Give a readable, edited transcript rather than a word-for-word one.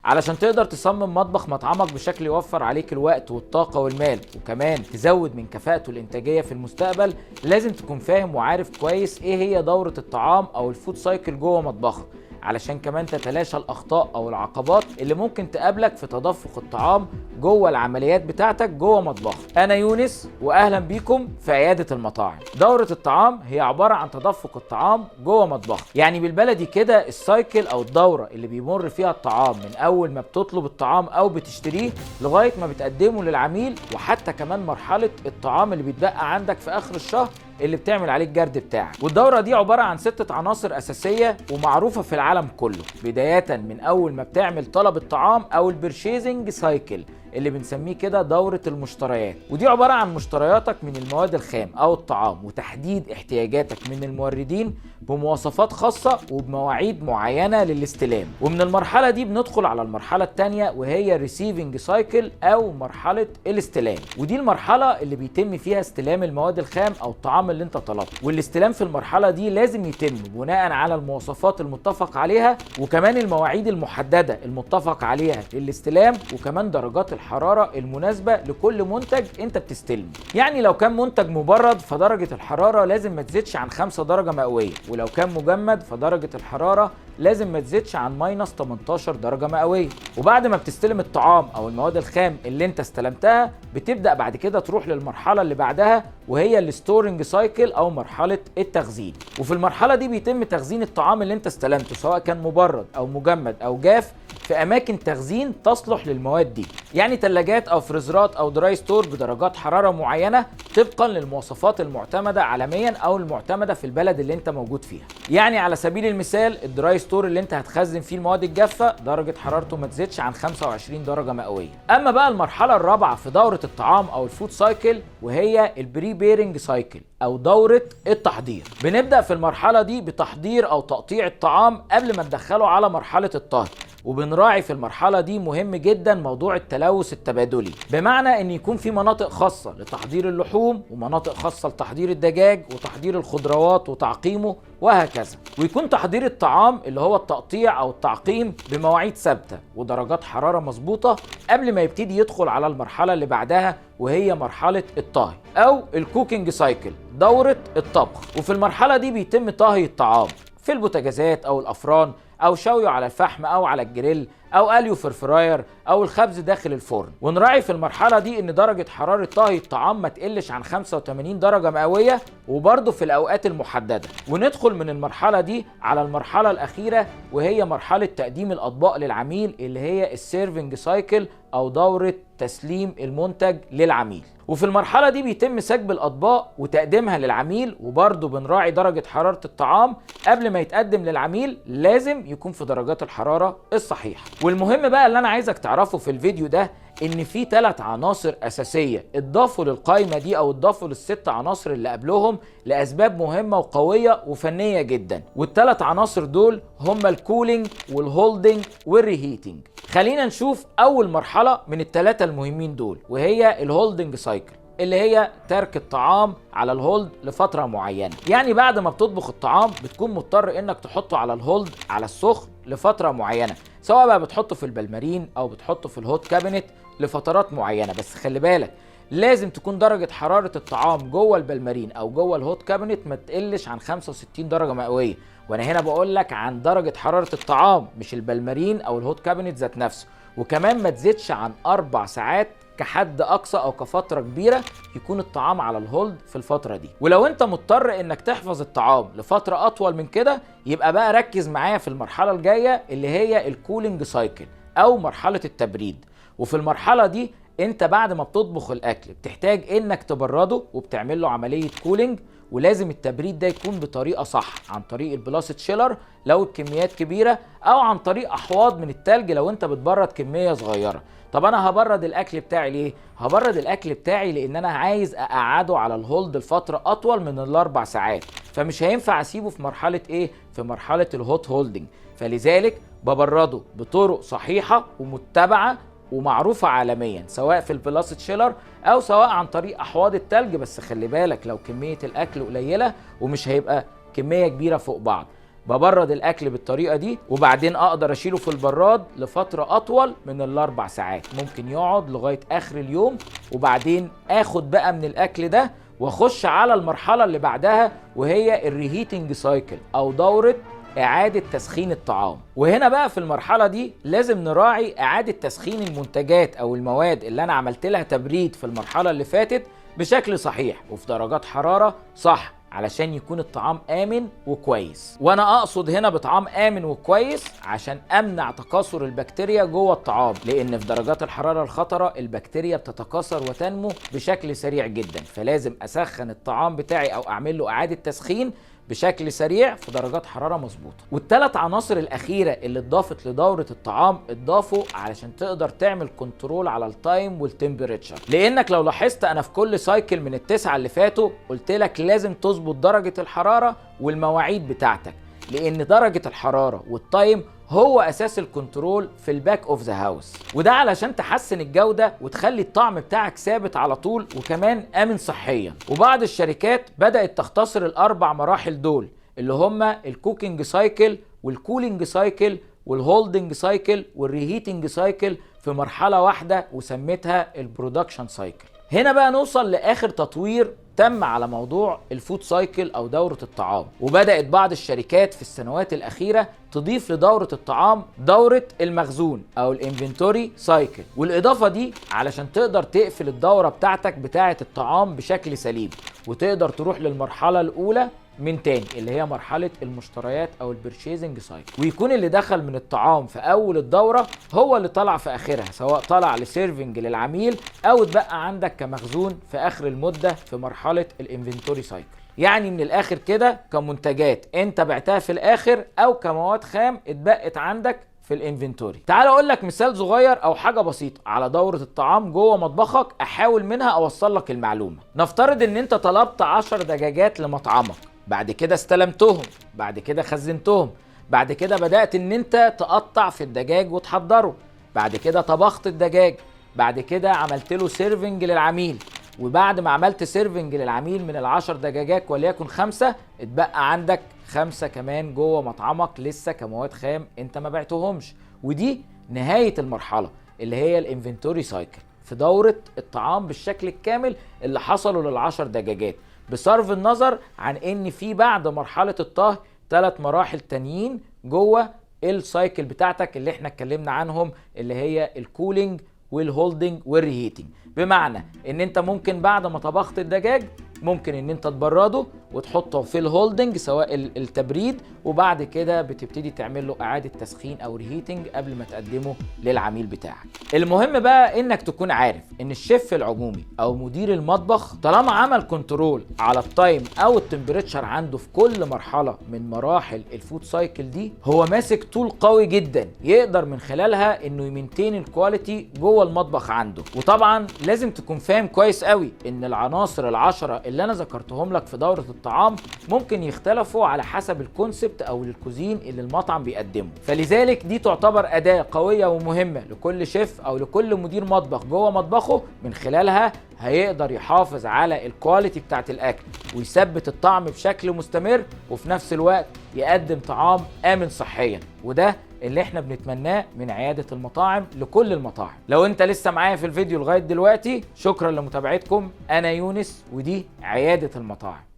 علشان تقدر تصمم مطبخ مطعمك بشكل يوفر عليك الوقت والطاقة والمال، وكمان تزود من كفاءته الإنتاجية في المستقبل، لازم تكون فاهم وعارف كويس إيه هي دورة الطعام أو الفود سايكل جوه مطبخك، علشان كمان تتلاشى الأخطاء أو العقبات اللي ممكن تقابلك في تدفق الطعام جوه العمليات بتاعتك جوه مطبخك. أنا يونس وأهلا بيكم في عيادة المطاعم. دورة الطعام هي عبارة عن تدفق الطعام جوه مطبخك، يعني بالبلدي كده السايكل أو الدورة اللي بيمر فيها الطعام من أول ما بتطلب الطعام أو بتشتريه لغاية ما بتقدمه للعميل، وحتى كمان مرحلة الطعام اللي بيتبقى عندك في آخر الشهر اللي بتعمل عليه الجرد بتاعك. والدورة دي عبارة عن 6 عناصر أساسية ومعروفة في العالم كله، بداية من أول ما بتعمل طلب الطعام أو البرشيزنج سايكل اللي بنسميه كده دورة المشتريات، ودي عبارة عن مشترياتك من المواد الخام أو الطعام وتحديد احتياجاتك من الموردين بمواصفات خاصة وبمواعيد معينة للاستلام. ومن المرحلة دي بندخل على المرحلة الثانية وهي الريسيفنج سايكل أو مرحلة الاستلام، ودي المرحلة اللي بيتم فيها استلام المواد الخام أو الطعام اللي انت طلبته. والاستلام في المرحلة دي لازم يتم بناء على المواصفات المتفق عليها، وكمان المواعيد المحددة المتفق عليها للاستلام، وكمان درجات الحرارة المناسبة لكل منتج انت بتستلمه. يعني لو كان منتج مبرد فدرجة الحرارة لازم ما تزيدش عن 5 درجة مئوية، ولو كان مجمد فدرجة الحرارة لازم ما تزيدش عن ماينس 18 درجة مئوية. وبعد ما بتستلم الطعام او المواد الخام اللي انت استلمتها بتبدأ بعد كده تروح للمرحلة اللي بعدها وهي الستورنج سايكل او مرحلة التخزين. وفي المرحلة دي بيتم تخزين الطعام اللي انت استلمته سواء كان مبرد او مجمد او جاف في اماكن تخزين تصلح للمواد دي، يعني ثلاجات او فريزرات او دراي ستور بدرجات حرارة معينة طبقا للمواصفات المعتمدة عالميا او المعتمدة في البلد اللي انت موجود فيها. يعني على سبيل المثال الدراي ستور اللي انت هتخزن فيه المواد الجافة درجة حرارته ما تزيدش عن 25 درجة مئوية. اما بقى المرحلة الرابعة في دورة الطعام او الفود سايكل وهي البريبيرنج سايكل او دورة التحضير. بنبدأ في المرحلة دي بتحضير او تقطيع الطعام قبل ما ندخله على مرحلة الطهي، وبنراعي في المرحلة دي مهم جدا موضوع التلوث التبادلي، بمعنى ان يكون في مناطق خاصة لتحضير اللحوم ومناطق خاصة لتحضير الدجاج وتحضير الخضروات وتعقيمه وهكذا. ويكون تحضير الطعام اللي هو التقطيع او التعقيم بمواعيد ثابتة ودرجات حرارة مظبوطة قبل ما يبتدي يدخل على المرحلة اللي بعدها وهي مرحلة الطهي او الكوكينج سايكل، دورة الطبخ. وفي المرحلة دي بيتم طهي الطعام في البوتاجازات او الافران او شويه على الفحم او على الجريل او قليه في الفراير او الخبز داخل الفرن. ونراعي في المرحله دي ان درجه حراره طهي الطعام ما تقلش عن 85 درجه مئويه وبرده في الاوقات المحدده. وندخل من المرحله دي على المرحله الاخيره وهي مرحله تقديم الاطباق للعميل اللي هي السيرفنج سايكل او دوره تسليم المنتج للعميل. وفي المرحلة دي بيتم سكب الأطباق وتقديمها للعميل، وبرضه بنراعي درجة حرارة الطعام قبل ما يتقدم للعميل لازم يكون في درجات الحرارة الصحيحة. والمهم بقى اللي أنا عايزك تعرفه في الفيديو ده إن في 3 عناصر أساسية اتضافوا للقائمة دي أو اتضافوا لل6 عناصر اللي قبلهم لأسباب مهمة وقوية وفنية جدا، وال3 عناصر دول هما الكولينج والهولدنج والريهيتنج. خلينا نشوف أول مرحلة من ال3 المهمين دول وهي الهولدنج سايكل، اللي هي ترك الطعام على الهولد لفترة معينة. يعني بعد ما بتطبخ الطعام بتكون مضطر انك تحطه على الهولد على السخن لفترة معينة، سواء بقى بتحطه في البلمارين او بتحطه في الهوت كابينت لفترات معينة. بس خلي بالك لازم تكون درجة حرارة الطعام جوه البلمارين او جوه الهوت كابينت ما تقلش عن 65 درجة مئوية. وانا هنا بقول لك عن درجة حرارة الطعام مش البلمارين او الهوت كابينت ذات نفسه. وكمان ما تزيدش عن 4 ساعات كحد اقصى او كفتره كبيره يكون الطعام على الهولد في الفتره دي. ولو انت مضطر انك تحفظ الطعام لفتره اطول من كده يبقى بقى ركز معايا في المرحله الجايه اللي هي الكولينج سايكل او مرحله التبريد. وفي المرحله دي انت بعد ما بتطبخ الاكل بتحتاج انك تبرده وبتعمل له عمليه كولينج، ولازم التبريد ده يكون بطريقه صح عن طريق البلاسط شيلر لو الكميات كبيره او عن طريق احواض من التلج لو انت بتبرد كميه صغيره. طب انا هبرد الاكل بتاعي ليه؟ هبرد الاكل بتاعي لان انا عايز اقعده على الهولد لفتره اطول من ال4 ساعات، فمش هينفع اسيبه في مرحله ايه؟ في مرحله الهوت هولدنج. فلذلك ببرده بطرق صحيحه ومتبعه ومعروفة عالميا سواء في البلاسط شيلر او سواء عن طريق احواض التلج. بس خلي بالك لو كمية الاكل قليلة ومش هيبقى كمية كبيرة فوق بعض. ببرد الاكل بالطريقه دي، وبعدين اقدر اشيله في البراد لفتره اطول من ال4 ساعات، ممكن يقعد لغايه اخر اليوم. وبعدين اخد بقى من الاكل ده واخش على المرحله اللي بعدها، وهي الريهيتنج سايكل او دوره إعادة تسخين الطعام. وهنا بقى في المرحلة دي لازم نراعي إعادة تسخين المنتجات أو المواد اللي أنا عملت لها تبريد في المرحلة اللي فاتت بشكل صحيح وفي درجات حرارة صح، علشان يكون الطعام آمن وكويس. وأنا أقصد هنا بطعام آمن وكويس عشان أمنع تكاثر البكتيريا جوه الطعام، لأن في درجات الحرارة الخطرة البكتيريا بتتكاثر وتنمو بشكل سريع جدا، فلازم أسخن الطعام بتاعي أو أعمل له إعادة تسخين بشكل سريع في درجات حرارة مظبوطة. والثلاث عناصر الأخيرة اللي اتضافت لدورة الطعام اتضافوا علشان تقدر تعمل كنترول على التايم والتمبريتشر، لأنك لو لاحظت أنا في كل سايكل من ال9 اللي فاتوا قلت لك لازم تظبط درجة الحرارة والمواعيد بتاعتك، لأن درجة الحرارة والتايم هو اساس الكنترول في الباك اوف ذا هاوس، وده علشان تحسن الجوده وتخلي الطعم بتاعك ثابت على طول وكمان امن صحيا. وبعض الشركات بدات تختصر الاربع مراحل دول اللي هما الكوكينج سايكل والكولينج سايكل والهولدنج سايكل والريهيتنج سايكل في مرحله واحده وسميتها البرودكشن سايكل. هنا بقى نوصل لاخر تطوير تم على موضوع الفود سايكل او دورة الطعام، وبدأت بعض الشركات في السنوات الأخيرة تضيف لدورة الطعام دورة المخزون او الانفنتوري سايكل، والإضافة دي علشان تقدر تقفل الدورة بتاعتك بتاعة الطعام بشكل سليم وتقدر تروح للمرحلة الأولى من تاني اللي هي مرحلة المشتريات او البرشيزنج سايكل، ويكون اللي دخل من الطعام في اول الدورة هو اللي طلع في اخرها، سواء طلع لسيرفنج للعميل او اتبقى عندك كمخزون في اخر المدة في مرحلة الانفنتوري سايكل. يعني من الاخر كده كمنتجات انت بعتها في الاخر او كمواد خام اتبقت عندك في الانفنتوري. تعال اقول لك مثال صغير او حاجه بسيطه على دوره الطعام جوه مطبخك احاول منها اوصل لك المعلومه. نفترض ان انت طلبت 10 دجاجات لمطعمك، بعد كده استلمتهم، بعد كده خزنتهم، بعد كده بدأت ان انت تقطع في الدجاج وتحضره، بعد كده طبخت الدجاج، بعد كده عملت له سيرفنج للعميل، وبعد ما عملت سيرفنج للعميل من ال10 دجاجات وليكن 5، اتبقى عندك 5 كمان جوه مطعمك لسه كمواد خام انت ما بعتهمش. ودي نهاية المرحلة اللي هي الانفنتوري سايكل في دورة الطعام بالشكل الكامل اللي حصلوا لل10 دجاجات، بصرف النظر عن ان في بعد مرحلة الطهي 3 مراحل تانيين جوه السايكل بتاعتك اللي احنا اتكلمنا عنهم، اللي هي الكولينج والهولدنج والريهيتنج. بمعنى ان انت ممكن بعد ما طبخت الدجاج ممكن ان انت تبرده وتحطه في الهولدنج سواء التبريد، وبعد كده بتبتدي تعمل له اعادة تسخين او ريهيتنج قبل ما تقدمه للعميل بتاعك. المهم بقى انك تكون عارف ان الشيف العمومي او مدير المطبخ طالما عمل كنترول على التايم او التمبريتشر عنده في كل مرحلة من مراحل الفود سايكل دي، هو ماسك طول قوي جدا يقدر من خلالها انه يمنتين الكواليتي جوه المطبخ عنده. وطبعا لازم تكون فاهم كويس قوي ان العناصر ال10 اللي انا ذكرتهم لك في دورة الطعام ممكن يختلفوا على حسب الكونسبت او الكوزين اللي المطعم بيقدمه، فلذلك دي تعتبر أداة قوية ومهمة لكل شيف او لكل مدير مطبخ جوه مطبخه، من خلالها هيقدر يحافظ على الكواليتي بتاعت الاكل ويثبت الطعم بشكل مستمر، وفي نفس الوقت يقدم طعام آمن صحيا. وده اللي احنا بنتمناه من عيادة المطاعم لكل المطاعم. لو انت لسه معايا في الفيديو لغاية دلوقتي، شكرا لمتابعتكم. انا يونس ودي عيادة المطاعم.